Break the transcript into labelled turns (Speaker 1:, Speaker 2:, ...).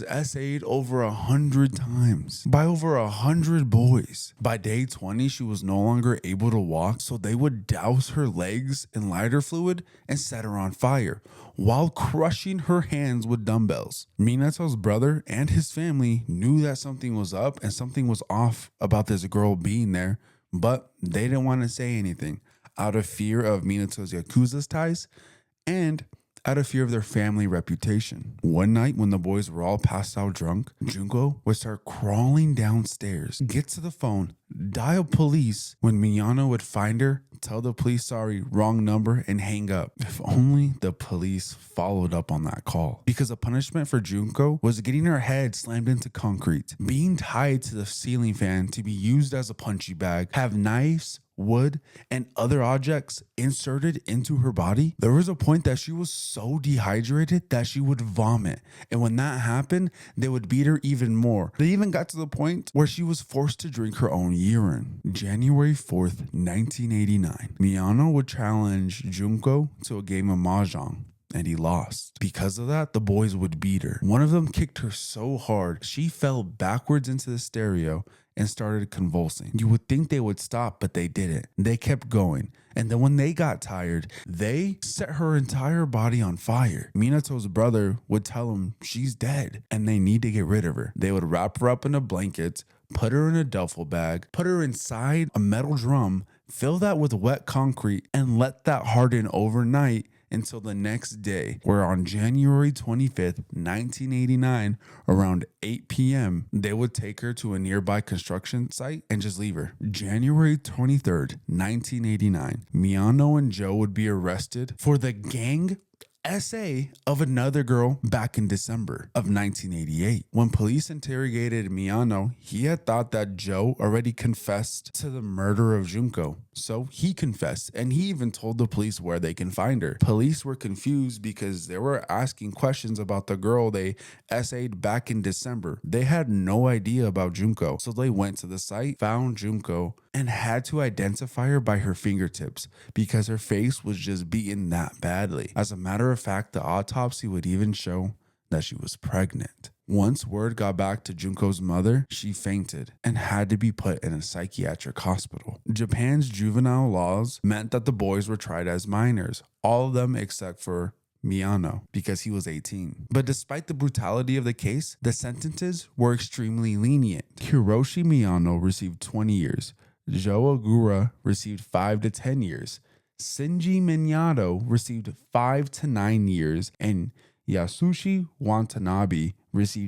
Speaker 1: essayed over 100 times by over 100 boys. By day 20, she was no longer able to walk, so they would douse her legs in lighter fluid and set her on fire while crushing her hands with dumbbells. Minato's brother and his family knew that something was up and something was off about this girl being there, but they didn't want to say anything out of fear of Minato's Yakuza's ties and out of fear of their family reputation. One night when the boys were all passed out drunk, Junko would start crawling downstairs, get to the phone, dial police. When Miyano would find her, tell the police sorry, wrong number, and hang up. If only the police followed up on that call. Because the punishment for Junko was getting her head slammed into concrete, being tied to the ceiling fan to be used as a punchy bag, have knives, wood, and other objects inserted into her body. There was a point that she was so dehydrated that she would vomit. And when that happened, they would beat her even more. They even got to the point where she was forced to drink her own urine. January 4th, 1989. Miyano would challenge Junko to a game of mahjong, and he lost. Because of that, the boys would beat her. One of them kicked her so hard, she fell backwards into the stereo and started convulsing. You would think they would stop, but they didn't. They kept going. And then when they got tired, they set her entire body on fire. Minato's brother would tell him she's dead and they need to get rid of her. They would wrap her up in a blanket, put her in a duffel bag, put her inside a metal drum, fill that with wet concrete, and let that harden overnight until the next day, where on January 25th, 1989, around 8 p.m., they would take her to a nearby construction site and just leave her. January 23rd, 1989, Miyano and Joe would be arrested for the gang essay of another girl back in December of 1988. When police interrogated Miyano, he had thought that Joe already confessed to the murder of Junko. So he confessed, and he even told the police where they can find her. Police were confused because they were asking questions about the girl they essayed back in December. They had no idea about Junko, so they went to the site, found Junko, and had to identify her by her fingertips because her face was just beaten that badly. As a matter of fact, the autopsy would even show that she was pregnant. Once word got back to Junko's mother, she fainted and had to be put in a psychiatric hospital. Japan's juvenile laws meant that the boys were tried as minors, all of them except for Miyano, because he was 18. But despite the brutality of the case, the sentences were extremely lenient. Hiroshi Miyano received 20 years. Joe Ogura received 5 to 10 years. Shinji Minato received 5 to 9 years, and Yasushi Watanabe received